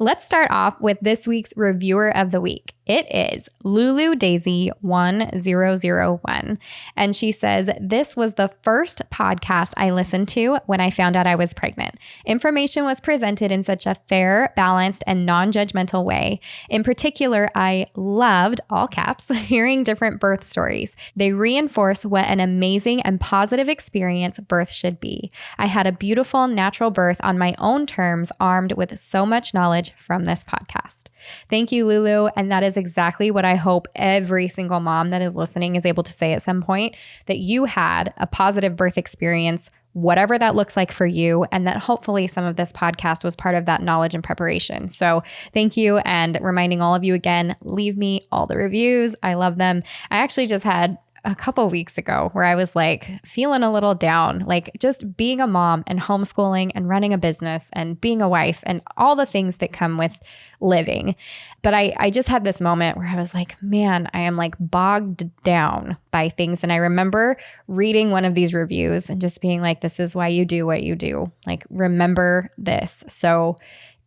Let's start off with this week's reviewer of the week. It is Lulu Daisy 1001. And she says, this was the first podcast I listened to when I found out I was pregnant. Information was presented in such a fair, balanced, and non-judgmental way. In particular, I loved, all caps, hearing different birth stories. They reinforce what an amazing and positive experience birth should be. I had a beautiful natural birth on my own terms, armed with so much knowledge from this podcast. Thank you, Lulu. And that is exactly what I hope every single mom that is listening is able to say at some point, that you had a positive birth experience, whatever that looks like for you, and that hopefully some of this podcast was part of that knowledge and preparation. So thank you, and reminding all of you again, leave me all the reviews. I love them. I actually just had a couple weeks ago where I was like feeling a little down, like just being a mom and homeschooling and running a business and being a wife and all the things that come with living. But I just had this moment where I was like, man, I am like bogged down by things. And I remember reading one of these reviews and just being like, this is why you do what you do. Like, remember this. So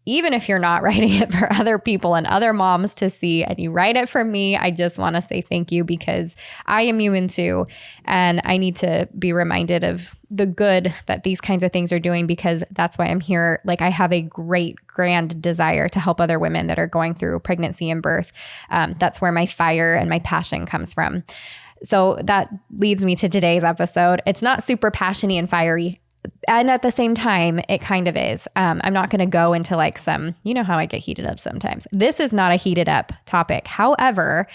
even if you're not writing it for other people and other moms to see, and you write it for me, I just want to say thank you, because I am human too. And I need to be reminded of the good that these kinds of things are doing, because that's why I'm here. Like, I have a great, grand desire to help other women that are going through pregnancy and birth. That's where my fire and my passion comes from. So that leads me to today's episode. It's not super passionate and fiery. And at the same time, it kind of is. I'm not going to go into like some, you know how I get heated up sometimes. This is not a heated up topic. However,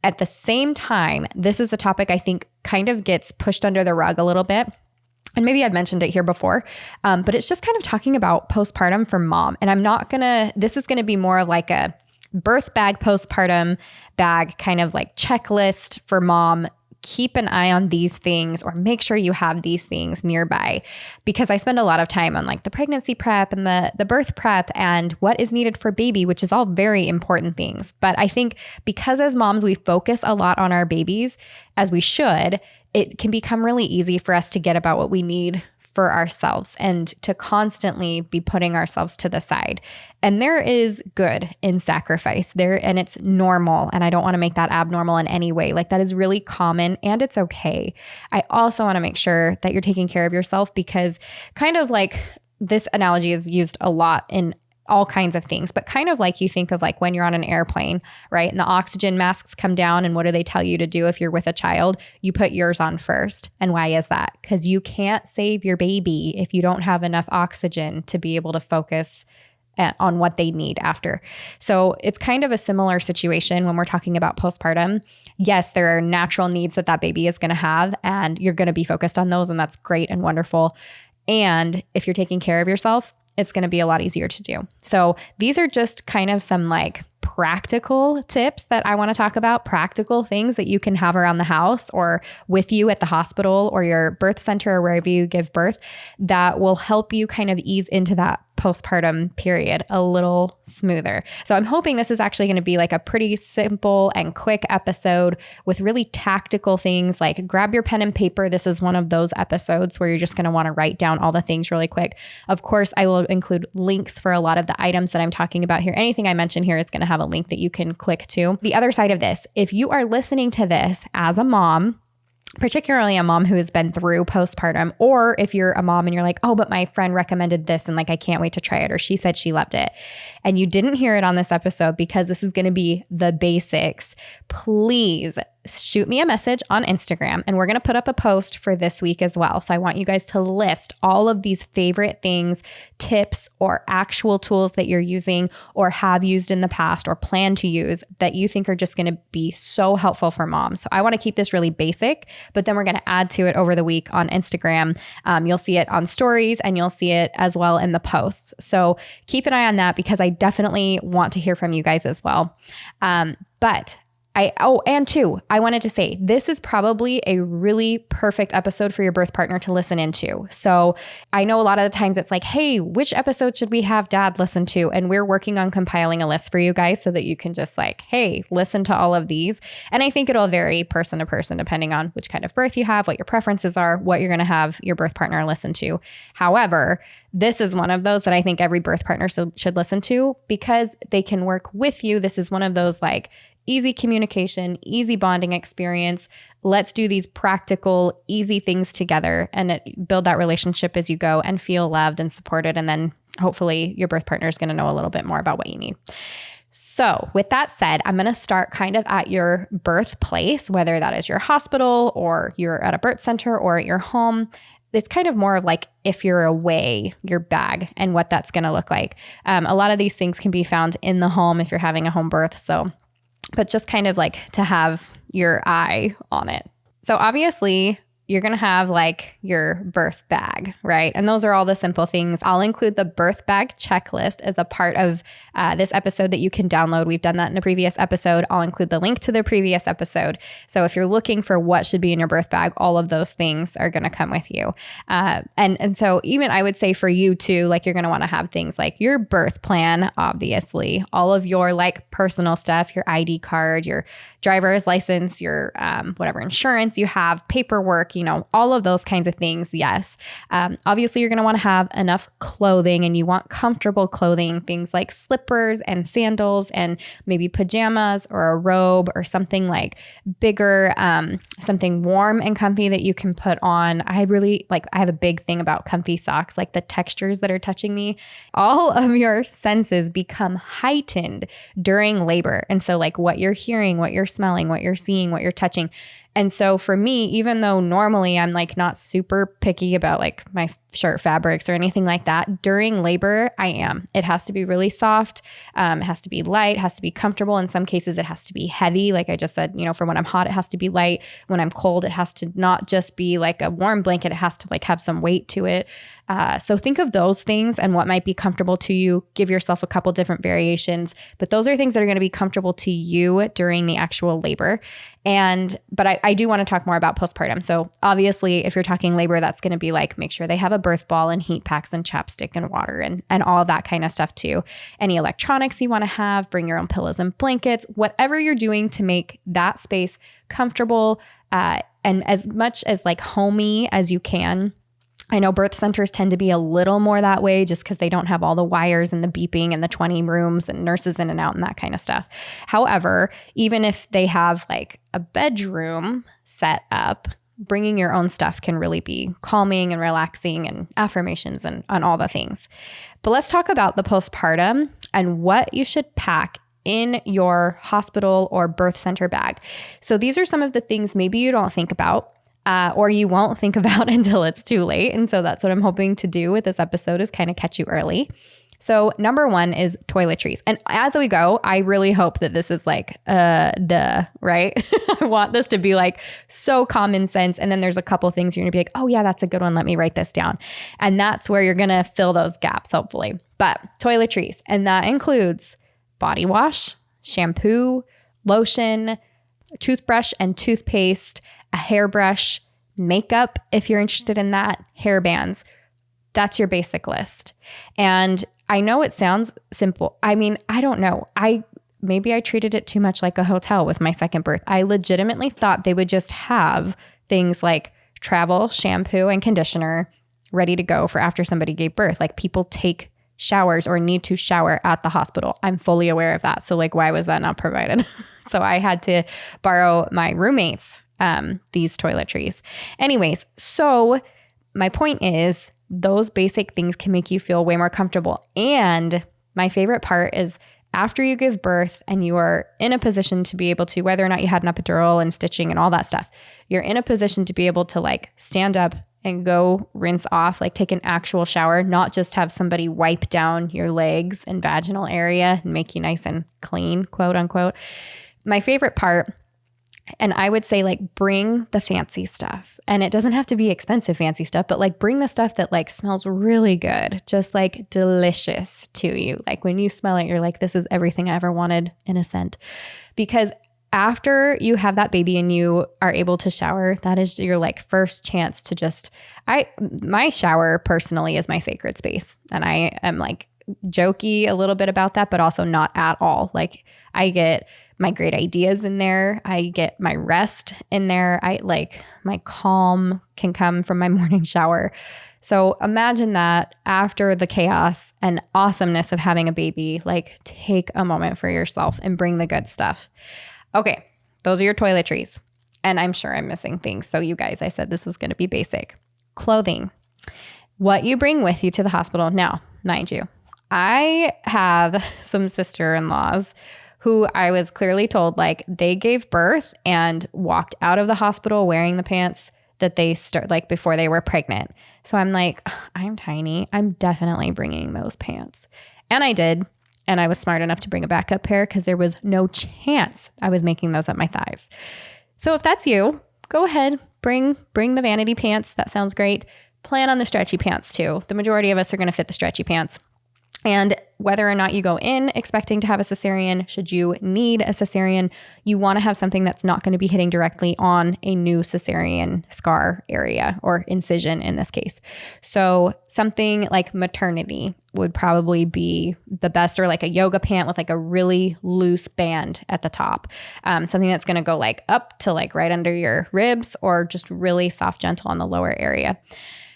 at the same time, this is a topic I think kind of gets pushed under the rug a little bit. And maybe I've mentioned it here before, but it's just kind of talking about postpartum for mom. And this is going to be more of like a birth bag, postpartum bag, kind of like checklist for mom. Keep an eye on these things, or make sure you have these things nearby, because I spend a lot of time on like the pregnancy prep and the birth prep and what is needed for baby, which is all very important things. But I think because as moms, we focus a lot on our babies, as we should, it can become really easy for us to get about what we need for ourselves and to constantly be putting ourselves to the side. And there is good in sacrifice there, and it's normal. And I don't want to make that abnormal in any way. Like, that is really common and it's okay. I also want to make sure that you're taking care of yourself, because kind of like this analogy is used a lot in all kinds of things, but kind of like you think of like when you're on an airplane, right? And the oxygen masks come down, and what do they tell you to do if you're with a child? You put yours on first. And why is that? Because you can't save your baby if you don't have enough oxygen to be able to focus on what they need after. So it's kind of a similar situation when we're talking about postpartum. Yes, there are natural needs that baby is going to have, and you're going to be focused on those, and that's great and wonderful. And if you're taking care of yourself, it's going to be a lot easier to do. So these are just kind of some like practical tips that I want to talk about, practical things that you can have around the house or with you at the hospital or your birth center or wherever you give birth, that will help you kind of ease into that postpartum period a little smoother. So I'm hoping this is actually going to be like a pretty simple and quick episode with really tactical things, like grab your pen and paper. This is one of those episodes where you're just going to want to write down all the things really quick. Of course, I will include links for a lot of the items that I'm talking about here. Anything I mention here is going to have a link that you can click to. The other side of this, if you are listening to this as a mom, particularly a mom who has been through postpartum, or if you're a mom and you're like, oh, but my friend recommended this and like, I can't wait to try it, or she said she loved it, and you didn't hear it on this episode because this is going to be the basics, please shoot me a message on Instagram, and we're going to put up a post for this week as well. So I want you guys to list all of these favorite things, tips, or actual tools that you're using or have used in the past or plan to use that you think are just going to be so helpful for moms. So I want to keep this really basic, but then we're going to add to it over the week on Instagram. You'll see it on stories, and you'll see it as well in the posts. So keep an eye on that, because I definitely want to hear from you guys as well. But And two, I wanted to say this is probably a really perfect episode for your birth partner to listen into. So I know a lot of the times it's like, hey, which episode should we have dad listen to? And we're working on compiling a list for you guys so that you can just like, hey, listen to all of these. And I think it'll vary person to person depending on which kind of birth you have, what your preferences are, what you're going to have your birth partner listen to. However, this is one of those that I think every birth partner should listen to because they can work with you. This is one of those like easy communication, easy bonding experience. Let's do these practical, easy things together and build that relationship as you go and feel loved and supported. And then hopefully your birth partner is going to know a little bit more about what you need. So with that said, I'm going to start kind of at your birthplace, whether that is your hospital or you're at a birth center or at your home. It's kind of more of like if you're away, your bag and what that's going to look like. A lot of these things can be found in the home if you're having a home birth. But just kind of like to have your eye on it. So obviously you're going to have like your birth bag, right? And those are all the simple things. I'll include the birth bag checklist as a part of this episode that you can download. We've done that in a previous episode. I'll include the link to the previous episode. So if you're looking for what should be in your birth bag, all of those things are going to come with you. And so even I would say for you too, like you're going to want to have things like your birth plan, obviously, all of your like personal stuff, your ID card, your driver's license, your whatever insurance you have, paperwork, all of those kinds of things. Yes. Obviously, you're going to want to have enough clothing and you want comfortable clothing, things like slippers and sandals and maybe pajamas or a robe or something like bigger, something warm and comfy that you can put on. I have a big thing about comfy socks, like the textures that are touching me. All of your senses become heightened during labor. And so like what you're hearing, what you're smelling, what you're seeing, what you're touching. And so for me, even though normally I'm like not super picky about like my shirt fabrics or anything like that, during labor, I am. It has to be really soft. It has to be light, it has to be comfortable. In some cases, it has to be heavy. Like I just said, for when I'm hot, it has to be light. When I'm cold, it has to not just be like a warm blanket. It has to like have some weight to it. So think of those things and what might be comfortable to you. Give yourself a couple different variations, but those are things that are going to be comfortable to you during the actual labor. But I do want to talk more about postpartum. So obviously, if you're talking labor, that's going to be like, make sure they have a birth ball and heat packs and chapstick and water and all of that kind of stuff too. Any electronics you want to have, bring your own pillows and blankets, whatever you're doing to make that space comfortable and as much as like homey as you can. I know birth centers tend to be a little more that way just because they don't have all the wires and the beeping and the 20 rooms and nurses in and out and that kind of stuff. However, even if they have like a bedroom set up, bringing your own stuff can really be calming and relaxing and affirmations and on all the things. But let's talk about the postpartum and what you should pack in your hospital or birth center bag. So these are some of the things maybe you don't think about. Or you won't think about until it's too late. And so that's what I'm hoping to do with this episode is kind of catch you early. So number one is toiletries. And as we go, I really hope that this is like, duh, right? I want this to be like so common sense. And then there's a couple things you're gonna be like, oh yeah, that's a good one. Let me write this down. And that's where you're gonna fill those gaps, hopefully. But toiletries, and that includes body wash, shampoo, lotion, toothbrush and toothpaste, a hairbrush, makeup, if you're interested in that, hair bands. That's your basic list. And I know it sounds simple. I mean, I don't know. Maybe I treated it too much like a hotel with my second birth. I legitimately thought they would just have things like travel, shampoo, and conditioner ready to go for after somebody gave birth. Like people take showers or need to shower at the hospital. I'm fully aware of that. So like, why was that not provided? So I had to borrow my roommate's these toiletries. Anyways, so my point is those basic things can make you feel way more comfortable. And my favorite part is after you give birth and you are in a position to be able to, whether or not you had an epidural and stitching and all that stuff, you're in a position to be able to like stand up and go rinse off, like take an actual shower, not just have somebody wipe down your legs and vaginal area and make you nice and clean, quote unquote. My favorite part, and I would say like bring the fancy stuff, and it doesn't have to be expensive fancy stuff, but like bring the stuff that like smells really good, just like delicious to you. Like when you smell it, you're like, this is everything I ever wanted in a scent. Because after you have that baby and you are able to shower, that is your like first chance to just, my shower personally is my sacred space. And I am like jokey a little bit about that, but also not at all. Like I get my great ideas in there. I get my rest in there. I like my calm can come from my morning shower. So imagine that after the chaos and awesomeness of having a baby, like take a moment for yourself and bring the good stuff. Okay, those are your toiletries. And I'm sure I'm missing things. So you guys, I said this was going to be basic. Clothing, what you bring with you to the hospital. Now, mind you, I have some sister-in-laws who I was clearly told like they gave birth and walked out of the hospital wearing the pants that they start like before they were pregnant. So I'm like, I'm tiny. I'm definitely bringing those pants. And I did. And I was smart enough to bring a backup pair because there was no chance I was making those at my thighs. So if that's you, go ahead, bring the vanity pants. That sounds great. Plan on the stretchy pants too. The majority of us are going to fit the stretchy pants. And whether or not you go in expecting to have a cesarean, should you need a cesarean, you want to have something that's not going to be hitting directly on a new cesarean scar area or incision in this case. So something like maternity would probably be the best, or like a yoga pant with like a really loose band at the top. Something that's going to go like up to like right under your ribs, or just really soft, gentle on the lower area.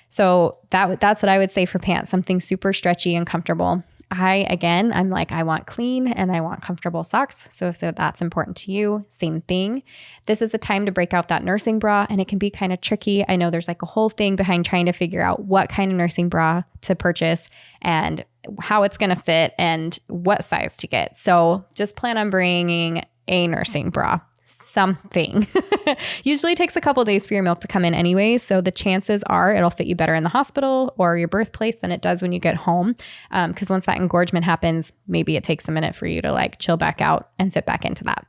So that's what I would say for pants, something super stretchy and comfortable. I'm like, I want clean and I want comfortable socks. So if that's important to you, same thing. This is a time to break out that nursing bra, and it can be kind of tricky. I know there's like a whole thing behind trying to figure out what kind of nursing bra to purchase and how it's going to fit and what size to get. So just plan on bringing a nursing bra. Something. Usually takes a couple days for your milk to come in anyway. So the chances are it'll fit you better in the hospital or your birthplace than it does when you get home. Because once that engorgement happens, maybe it takes a minute for you to like chill back out and fit back into that.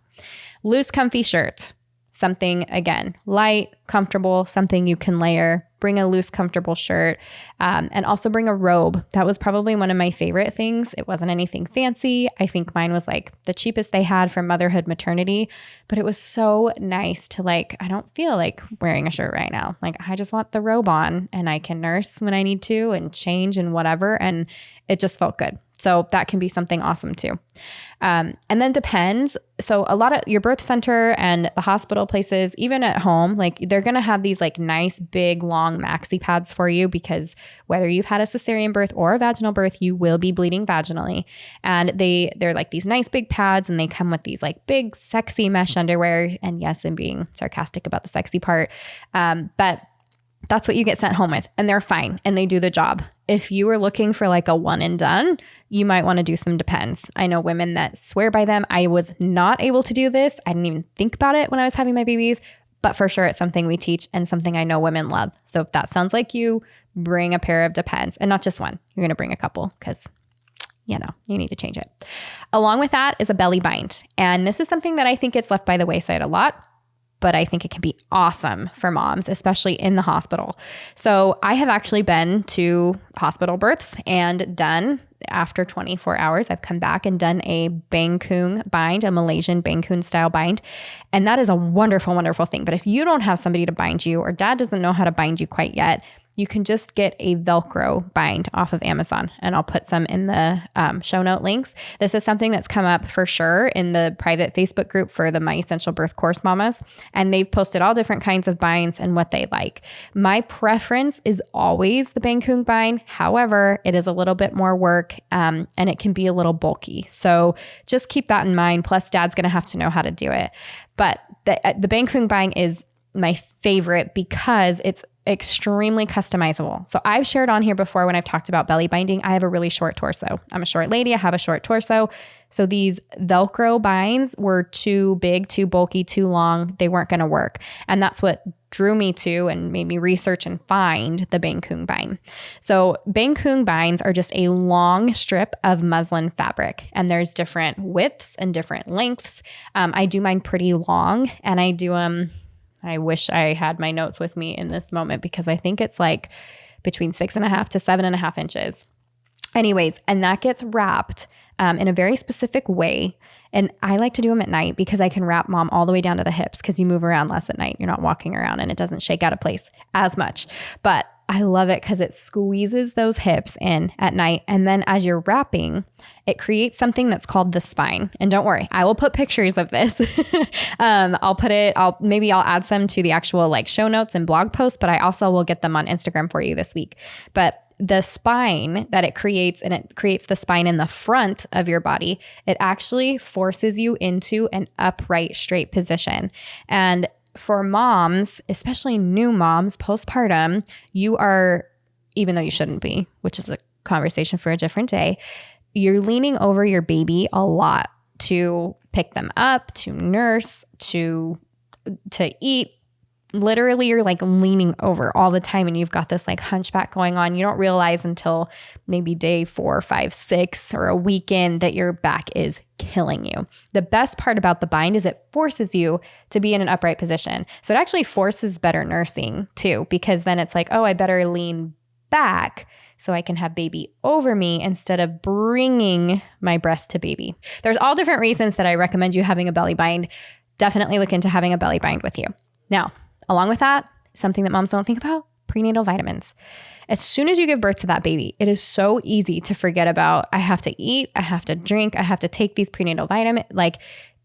Loose, comfy shirt. Something, again, light, comfortable, something you can layer. Bring a loose, comfortable shirt, and also bring a robe. That was probably one of my favorite things. It wasn't anything fancy. I think mine was like the cheapest they had for motherhood, maternity, but it was so nice to like, I don't feel like wearing a shirt right now. Like I just want the robe on and I can nurse when I need to and change and whatever. And it just felt good. So that can be something awesome too. And then depends. So a lot of your birth center and the hospital places, even at home, like they're going to have these like nice, big, long maxi pads for you, because whether you've had a cesarean birth or a vaginal birth, you will be bleeding vaginally. And they're like these nice big pads, and they come with these like big, sexy mesh underwear. And yes, I'm being sarcastic about the sexy part. But that's what you get sent home with, and they're fine and they do the job. If you are looking for like a one and done, you might want to do some Depends. I know women that swear by them. I was not able to do this. I didn't even think about it when I was having my babies, but for sure it's something we teach and something I know women love. So if that sounds like you, bring a pair of Depends, and not just one. You're going to bring a couple because you need to change it. Along with that is a belly bind. And this is something that I think gets left by the wayside a lot, but I think it can be awesome for moms, especially in the hospital. So I have actually been to hospital births and done, after 24 hours, I've come back and done a Bangkung bind, a Malaysian Bangkung style bind. And that is a wonderful, wonderful thing. But if you don't have somebody to bind you, or dad doesn't know how to bind you quite yet, you can just get a Velcro bind off of Amazon, and I'll put some in the show note links. This is something that's come up for sure in the private Facebook group for the My Essential Birth Course Mamas, and they've posted all different kinds of binds and what they like. My preference is always the Bangkung bind. However, it is a little bit more work and it can be a little bulky. So just keep that in mind. Plus, dad's going to have to know how to do it. But the Bangkung bind is my favorite because it's extremely customizable. So I've shared on here before when I've talked about belly binding, I have a really short torso. I'm a short lady. I have a short torso. So these Velcro binds were too big, too bulky, too long. They weren't going to work. And that's what drew me to and made me research and find the Bangkung bind. So Bangkung binds are just a long strip of muslin fabric, and there's different widths and different lengths. I do mine pretty long, and I do I wish I had my notes with me in this moment because I think it's like between 6.5 to 7.5 inches. Anyways, and that gets wrapped in a very specific way. And I like to do them at night because I can wrap mom all the way down to the hips because you move around less at night. You're not walking around and it doesn't shake out of place as much. But I love it because it squeezes those hips in at night. And then as you're wrapping, it creates something that's called the spine. And don't worry, I will put pictures of this. I'll add some to the actual like show notes and blog posts, but I also will get them on Instagram for you this week. But the spine that it creates, and it creates the spine in the front of your body, it actually forces you into an upright, straight position. And for moms, especially new moms, postpartum, you are, even though you shouldn't be, which is a conversation for a different day, you're leaning over your baby a lot to pick them up, to nurse, to eat. Literally, you're like leaning over all the time and you've got this like hunchback going on. You don't realize until maybe day 4, 5, 6 or a weekend that your back is killing you. The best part about the bind is it forces you to be in an upright position. So it actually forces better nursing too, because then it's like, oh, I better lean back so I can have baby over me instead of bringing my breast to baby. There's all different reasons that I recommend you having a belly bind. Definitely look into having a belly bind with you. Now, along with that, something that moms don't think about, prenatal vitamins. As soon as you give birth to that baby, it is so easy to forget about, I have to eat, I have to drink, I have to take these prenatal vitamins. Like,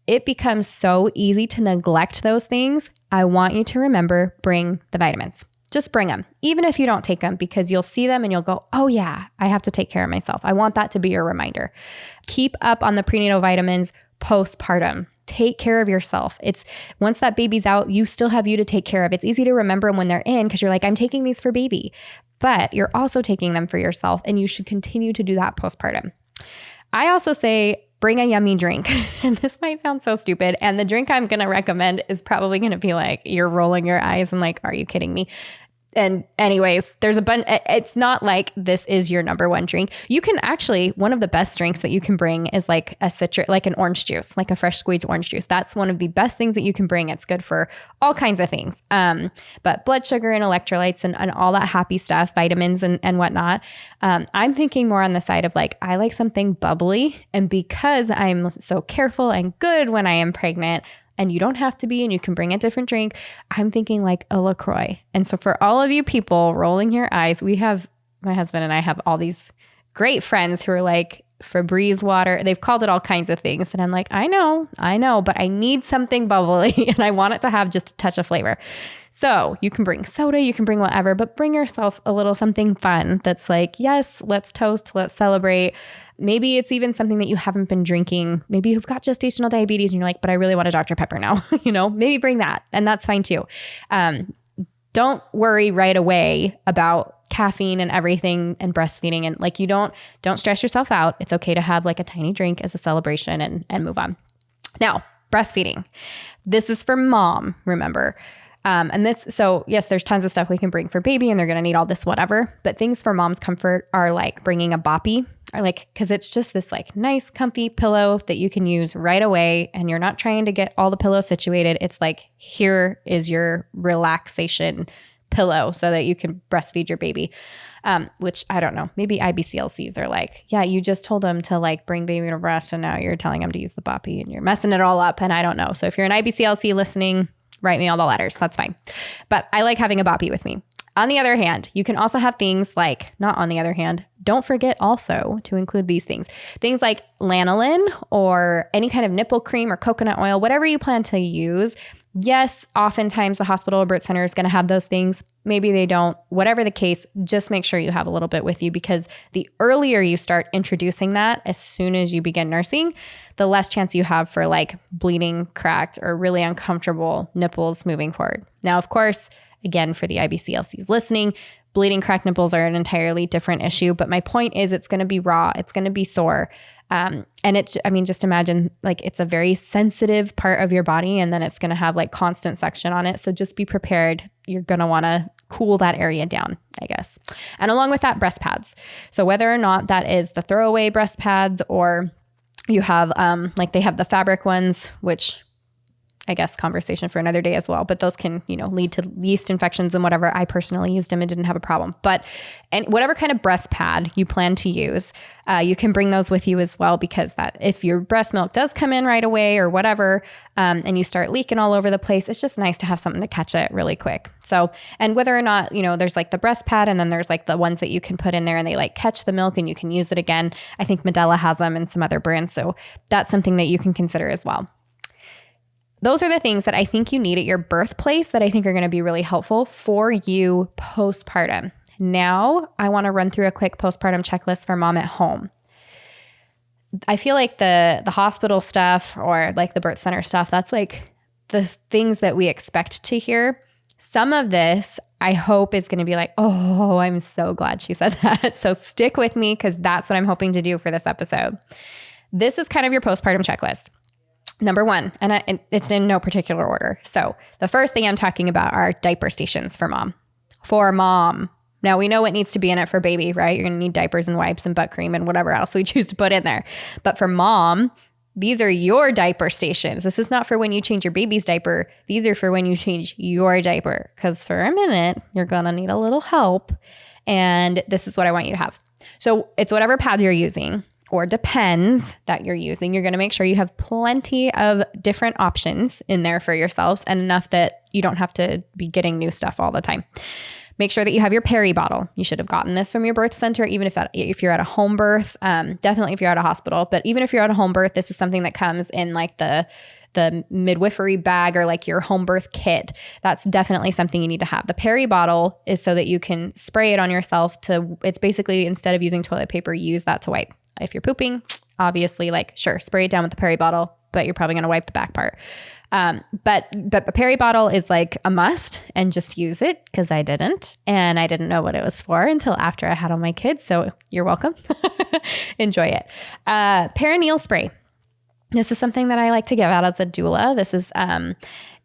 it becomes so easy to neglect those things. I want you to remember, bring the vitamins. Just bring them, even if you don't take them, because you'll see them and you'll go, oh yeah, I have to take care of myself. I want that to be your reminder. Keep up on the prenatal vitamins postpartum. Take care of yourself. It's once that baby's out, you still have you to take care of. It's easy to remember when they're in because you're like, I'm taking these for baby, but you're also taking them for yourself, and you should continue to do that postpartum. I also say, bring a yummy drink. And this might sound so stupid. And the drink I'm going to recommend is probably going to be like, you're rolling your eyes and like, are you kidding me? And anyways, there's a bunch. It's not like this is your number one drink. You can actually, one of the best drinks that you can bring is like a citrus, like an orange juice, like a fresh squeezed orange juice. That's one of the best things that you can bring. It's good for all kinds of things. But blood sugar and electrolytes and all that happy stuff, vitamins and whatnot. I'm thinking more on the side of like, I like something bubbly. And because I'm so careful and good when I am pregnant, and you don't have to be, and you can bring a different drink, I'm thinking like a LaCroix. And so for all of you people rolling your eyes, my husband and I have all these great friends who are like, Febreze water. They've called it all kinds of things. And I'm like, I know, but I need something bubbly and I want it to have just a touch of flavor. So you can bring soda, you can bring whatever, but bring yourself a little something fun that's like, yes, let's toast, let's celebrate. Maybe it's even something that you haven't been drinking. Maybe you've got gestational diabetes and you're like, but I really want a Dr. Pepper now. Maybe bring that, and that's fine too. Don't worry right away about caffeine and everything and breastfeeding, and like, don't stress yourself out. It's okay to have like a tiny drink as a celebration and move on. Now, breastfeeding. This is for mom, remember. So yes, there's tons of stuff we can bring for baby and they're going to need all this, whatever, but things for mom's comfort are like bringing a boppy, or like, cause it's just this like nice comfy pillow that you can use right away. And you're not trying to get all the pillows situated. It's like, here is your relaxation pillow so that you can breastfeed your baby. Which I don't know, maybe IBCLCs are like, yeah, you just told them to like bring baby to breast and now you're telling them to use the boppy and you're messing it all up. And I don't know. So if you're an IBCLC listening, write me all the letters. That's fine. But I like having a boppy with me. On the other hand, you can also have things like, not on the other hand, don't forget also to include these things. Things like lanolin or any kind of nipple cream or coconut oil, whatever you plan to use. Yes, oftentimes the hospital or birth center is going to have those things. Maybe they don't. Whatever the case, just make sure you have a little bit with you, because the earlier you start introducing that as soon as you begin nursing, the less chance you have for like bleeding, cracked, or really uncomfortable nipples moving forward. Now, of course, again, for the IBCLCs listening, bleeding, cracked nipples are an entirely different issue. But my point is, it's going to be raw. It's going to be sore. And just imagine like it's a very sensitive part of your body, and then it's going to have like constant suction on it. So just be prepared. You're going to want to cool that area down, I guess. And along with that, breast pads. So whether or not that is the throwaway breast pads, or you have, like they have the fabric ones, which I guess, conversation for another day as well. But those can, lead to yeast infections and whatever. I personally used them and didn't have a problem. But and whatever kind of breast pad you plan to use, you can bring those with you as well, because that if your breast milk does come in right away or whatever, and you start leaking all over the place, it's just nice to have something to catch it really quick. So, and whether or not, there's like the breast pad and then there's like the ones that you can put in there and they like catch the milk and you can use it again. I think Medela has them and some other brands. So that's something that you can consider as well. Those are the things that I think you need at your birthplace that I think are going to be really helpful for you postpartum. Now, I want to run through a quick postpartum checklist for mom at home. I feel like the hospital stuff or like the birth center stuff, that's like the things that we expect to hear. Some of this, I hope, is going to be like, oh, I'm so glad she said that. So stick with me, because that's what I'm hoping to do for this episode. This is kind of your postpartum checklist. Number one, and it's in no particular order. So the first thing I'm talking about are diaper stations for mom. For mom. Now, we know what needs to be in it for baby, right? You're going to need diapers and wipes and butt cream and whatever else we choose to put in there. But for mom, these are your diaper stations. This is not for when you change your baby's diaper. These are for when you change your diaper, because for a minute, you're going to need a little help. And this is what I want you to have. So it's whatever pads you're using, or depends that you're using. You're going to make sure you have plenty of different options in there for yourselves, and enough that you don't have to be getting new stuff all the time. Make sure that you have your peri bottle. You should have gotten this from your birth center, even if you're at a home birth, definitely if you're at a hospital. But even if you're at a home birth, this is something that comes in like the midwifery bag or like your home birth kit. That's definitely something you need to have. The peri bottle is so that you can spray it on yourself it's basically, instead of using toilet paper, use that to wipe. If you're pooping, obviously, sure, spray it down with the peri bottle, but you're probably going to wipe the back part. But a peri bottle is like a must, and just use it, because I didn't. And I didn't know what it was for until after I had all my kids. So you're welcome. Enjoy it. Perineal spray. This is something that I like to give out as a doula. This is,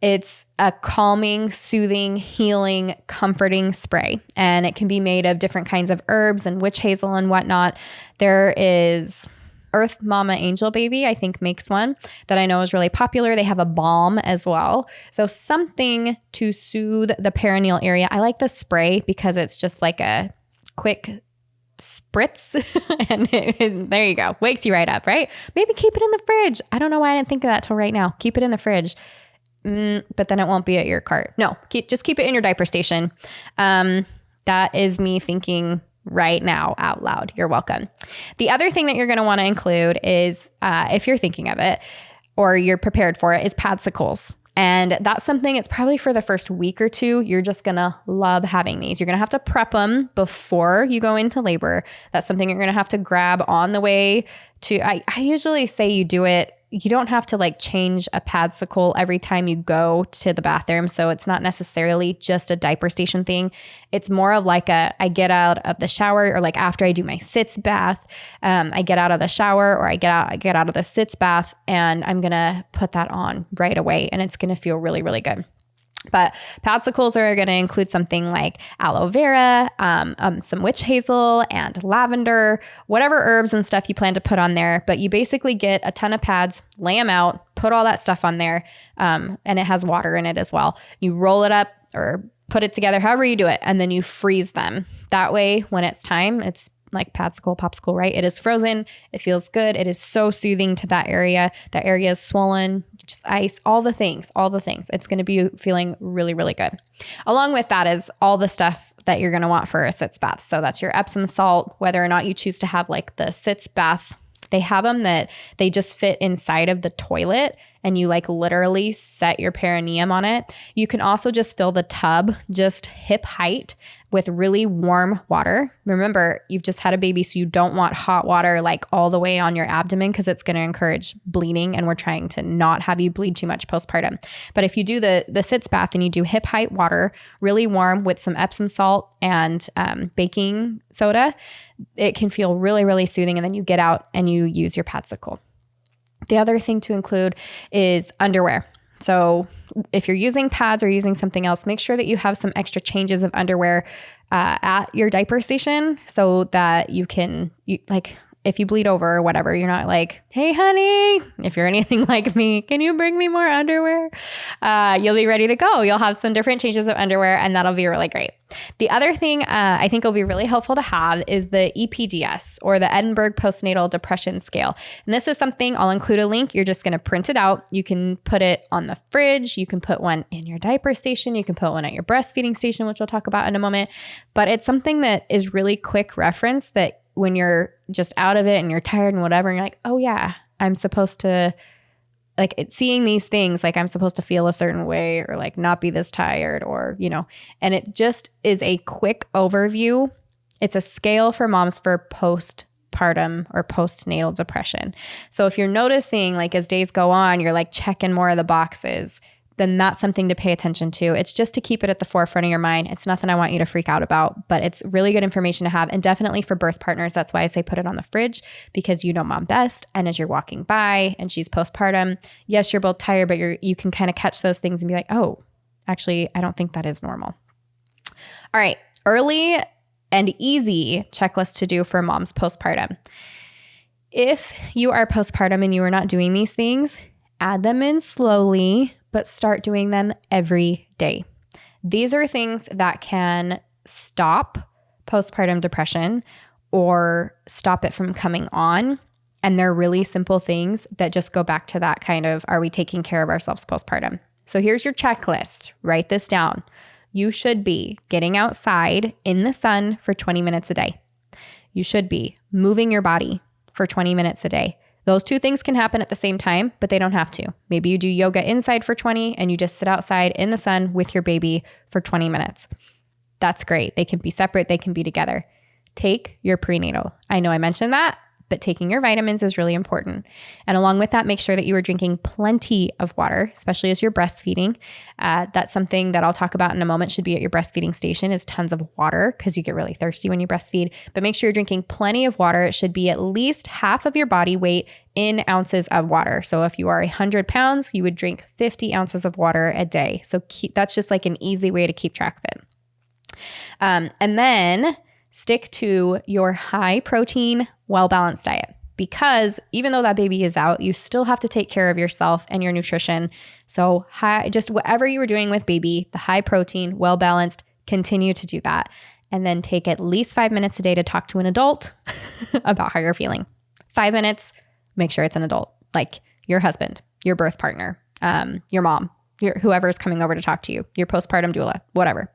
it's a calming, soothing, healing, comforting spray. And it can be made of different kinds of herbs and witch hazel and whatnot. There is Earth Mama Angel Baby, I think, makes one that I know is really popular. They have a balm as well. So something to soothe the perineal area. I like the spray because it's just like a quick spritz and there you go. Wakes you right up, right? Maybe keep it in the fridge. I don't know why I didn't think of that till right now. Keep it in the fridge. But then it won't be at your cart. No, just keep it in your diaper station. That is me thinking right now out loud. You're welcome. The other thing that you're going to want to include is, if you're thinking of it or you're prepared for it, is padsicles. And that's something, it's probably for the first week or two, you're just going to love having these. You're going to have to prep them before you go into labor. That's something you're going to have to grab on the way to, I usually say you do it. You don't have to change a padsicle every time you go to the bathroom. So it's not necessarily just a diaper station thing. It's more of like I get out of the shower, or after I do my sitz bath, I get out of the shower, or I get out of the sitz bath, and I'm going to put that on right away. And it's going to feel really, really good. But padsicles are going to include something like aloe vera, some witch hazel and lavender, whatever herbs and stuff you plan to put on there. But you basically get a ton of pads, lay them out, put all that stuff on there, and it has water in it as well. You roll it up or put it together, however you do it, and then you freeze them. That way, when it's time, it's like padsicle, popsicle, right? It is frozen. It feels good. It is so soothing to that area. That area is swollen, just ice, all the things. It's going to be feeling really, really good. Along with that is all the stuff that you're going to want for a sitz bath. So that's your Epsom salt, whether or not you choose to have the sitz bath. They have them that they just fit inside of the toilet, and you literally set your perineum on it. You can also just fill the tub just hip height with really warm water. Remember, you've just had a baby, so you don't want hot water all the way on your abdomen, because it's going to encourage bleeding, and we're trying to not have you bleed too much postpartum. But if you do the sitz bath and you do hip height water, really warm with some Epsom salt and baking soda, it can feel really, really soothing. And then you get out and you use your padsicle. The other thing to include is underwear. So if you're using pads or using something else, make sure that you have some extra changes of underwear at your diaper station, so that you can, if you bleed over or whatever, you're not like, hey, honey, if you're anything like me, can you bring me more underwear? You'll be ready to go. You'll have some different changes of underwear, and that'll be really great. The other thing I think will be really helpful to have is the EPDS, or the Edinburgh Postnatal Depression Scale. And this is something, I'll include a link. You're just going to print it out. You can put it on the fridge. You can put one in your diaper station. You can put one at your breastfeeding station, which we'll talk about in a moment. But it's something that is really quick reference that when you're just out of it and you're tired and whatever, and you're like, oh yeah, I'm supposed to, like, seeing these things, like I'm supposed to feel a certain way or like not be this tired, or, you know, and it just is a quick overview. It's a scale for moms for postpartum or postnatal depression. So if you're noticing, like, as days go on, you're like checking more of the boxes, then that's something to pay attention to. It's just to keep it at the forefront of your mind. It's nothing I want you to freak out about, but it's really good information to have. And definitely for birth partners, that's why I say put it on the fridge, because you know mom best. And as you're walking by and she's postpartum, yes, you're both tired, but you can kind of catch those things and be like, oh, actually, I don't think that is normal. All right. Early and easy checklist to do for moms postpartum. If you are postpartum and you are not doing these things, add them in slowly, but start doing them every day. These are things that can stop postpartum depression or stop it from coming on. And they're really simple things that just go back to that kind of, are we taking care of ourselves postpartum? So here's your checklist. Write this down. You should be getting outside in the sun for 20 minutes a day. You should be moving your body for 20 minutes a day. Those two things can happen at the same time, but they don't have to. Maybe you do yoga inside for 20 and you just sit outside in the sun with your baby for 20 minutes. That's great. They can be separate. They can be together. Take your prenatal. I know I mentioned that, but taking your vitamins is really important. And along with that, make sure that you are drinking plenty of water, especially as you're breastfeeding. That's something that I'll talk about in a moment, should be at your breastfeeding station, is tons of water, because you get really thirsty when you breastfeed. But make sure you're drinking plenty of water. It should be at least half of your body weight in ounces of water. So if you are 100 pounds, you would drink 50 ounces of water a day. So that's just like an easy way to keep track of it. And then stick to your high protein, well-balanced diet, because even though that baby is out, you still have to take care of yourself and your nutrition. So just whatever you were doing with baby, the high protein, well-balanced, continue to do that. And then take at least 5 minutes a day to talk to an adult about how you're feeling. 5 minutes, make sure it's an adult, like your husband, your birth partner, your mom, whoever is coming over to talk to you, your postpartum doula, whatever.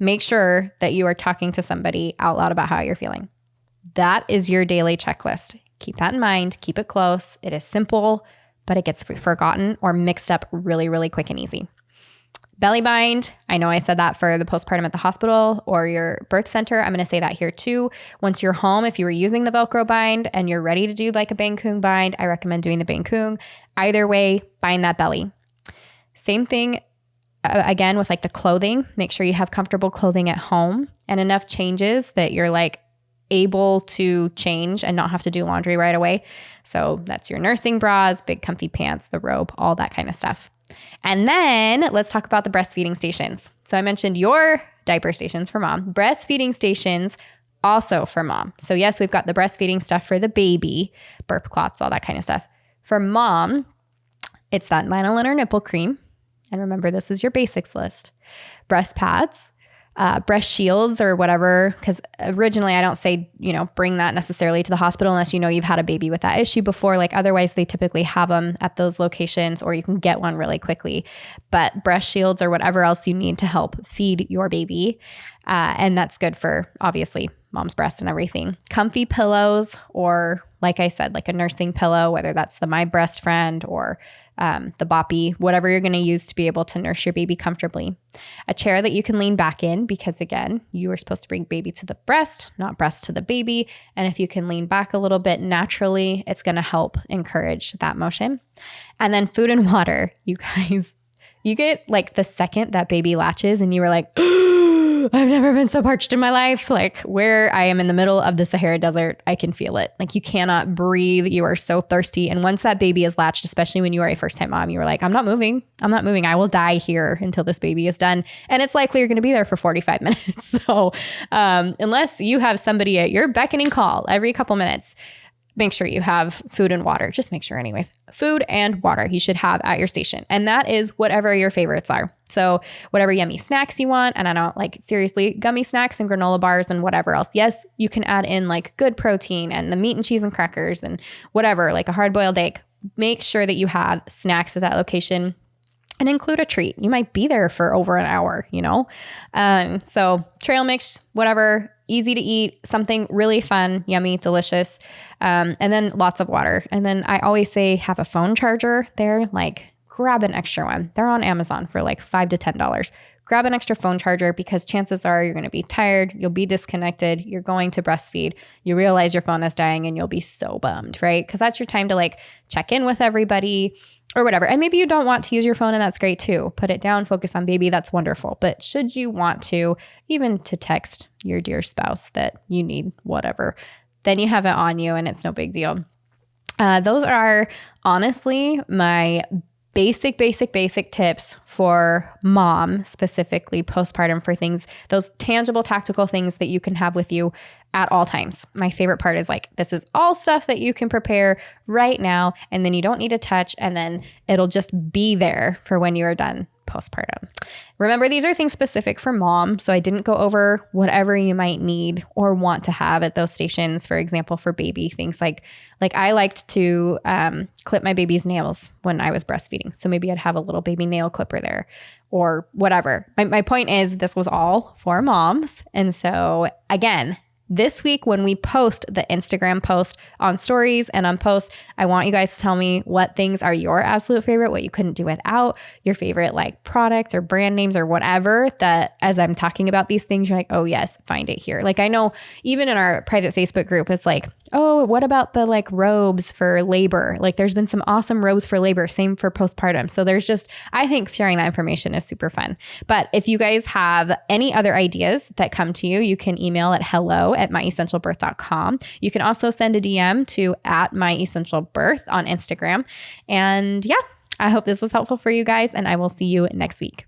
Make sure that you are talking to somebody out loud about how you're feeling. That is your daily checklist. Keep that in mind. Keep it close. It is simple, but it gets forgotten or mixed up really, really quick and easy. Belly bind. I know I said that for the postpartum at the hospital or your birth center. I'm going to say that here too. Once you're home, if you were using the Velcro bind and you're ready to do like a Bangkung bind, I recommend doing the Bangkung. Either way, bind that belly. Same thing again with like the clothing. Make sure you have comfortable clothing at home and enough changes that you're like able to change and not have to do laundry right away. So that's your nursing bras, big comfy pants, the robe, all that kind of stuff. And then let's talk about the breastfeeding stations. So I mentioned your diaper stations for mom, breastfeeding stations also for mom. So yes, we've got the breastfeeding stuff for the baby, burp clots, all that kind of stuff. For mom, it's that lanolin or nipple cream. And remember, this is your basics list. Breast pads, breast shields or whatever, because originally I don't say, bring that necessarily to the hospital unless you've had a baby with that issue before. Like otherwise they typically have them at those locations or you can get one really quickly. But breast shields or whatever else you need to help feed your baby. And that's good for obviously mom's breast and everything. Comfy pillows, or like I said, like a nursing pillow, whether that's the My Breast Friend or the Boppy, whatever you're going to use to be able to nurse your baby comfortably. A chair that you can lean back in, because again, you are supposed to bring baby to the breast, not breast to the baby. And if you can lean back a little bit naturally, it's going to help encourage that motion. And then food and water. You guys, you get like the second that baby latches and you were like, I've never been so parched in my life. Like where I am in the middle of the Sahara Desert, I can feel it. Like you cannot breathe. You are so thirsty. And once that baby is latched, especially when you are a first-time mom, you are like, I'm not moving. I will die here until this baby is done. And it's likely you're going to be there for 45 minutes. So unless you have somebody at your beckoning call every couple minutes, make sure you have food and water. Just make sure anyways. Food and water you should have at your station. And that is whatever your favorites are. So whatever yummy snacks you want. And I know, like, seriously, gummy snacks and granola bars and whatever else. Yes, you can add in like good protein and the meat and cheese and crackers and whatever, like a hard-boiled egg. Make sure that you have snacks at that location and include a treat. You might be there for over an hour, you know? So trail mix, whatever, easy to eat, something really fun, yummy, delicious. And then lots of water. And then I always say have a phone charger there, like grab an extra one. They're on Amazon for like $5 to $10. Grab an extra phone charger because chances are you're going to be tired, you'll be disconnected, you're going to breastfeed, you realize your phone is dying and you'll be so bummed, right? Because that's your time to like check in with everybody or whatever. And maybe you don't want to use your phone and that's great too. Put it down, focus on baby, that's wonderful. But should you want to, even to text your dear spouse that you need whatever, then you have it on you and it's no big deal. Those are honestly my basic tips for mom, specifically postpartum, for things, those tangible, tactical things that you can have with you at all times. My favorite part is like, this is all stuff that you can prepare right now, and then you don't need to touch, and then it'll just be there for when you are done postpartum. Remember, these are things specific for mom, so I didn't go over whatever you might need or want to have at those stations. For example, for baby, things like I liked to clip my baby's nails when I was breastfeeding. So maybe I'd have a little baby nail clipper there or whatever. My point is, this was all for moms. And so again, this week when we post the Instagram post on stories and on posts, I want you guys to tell me what things are your absolute favorite, what you couldn't do without, your favorite like product or brand names or whatever, that as I'm talking about these things, you're like, oh yes, find it here. Like I know even in our private Facebook group, it's like, oh, what about the like robes for labor? Like there's been some awesome robes for labor, same for postpartum. So there's just, I think sharing that information is super fun. But if you guys have any other ideas that come to you, you can email at hello@myessentialbirth.com. You can also send a DM to @myessentialbirth on Instagram. And yeah, I hope this was helpful for you guys, and I will see you next week.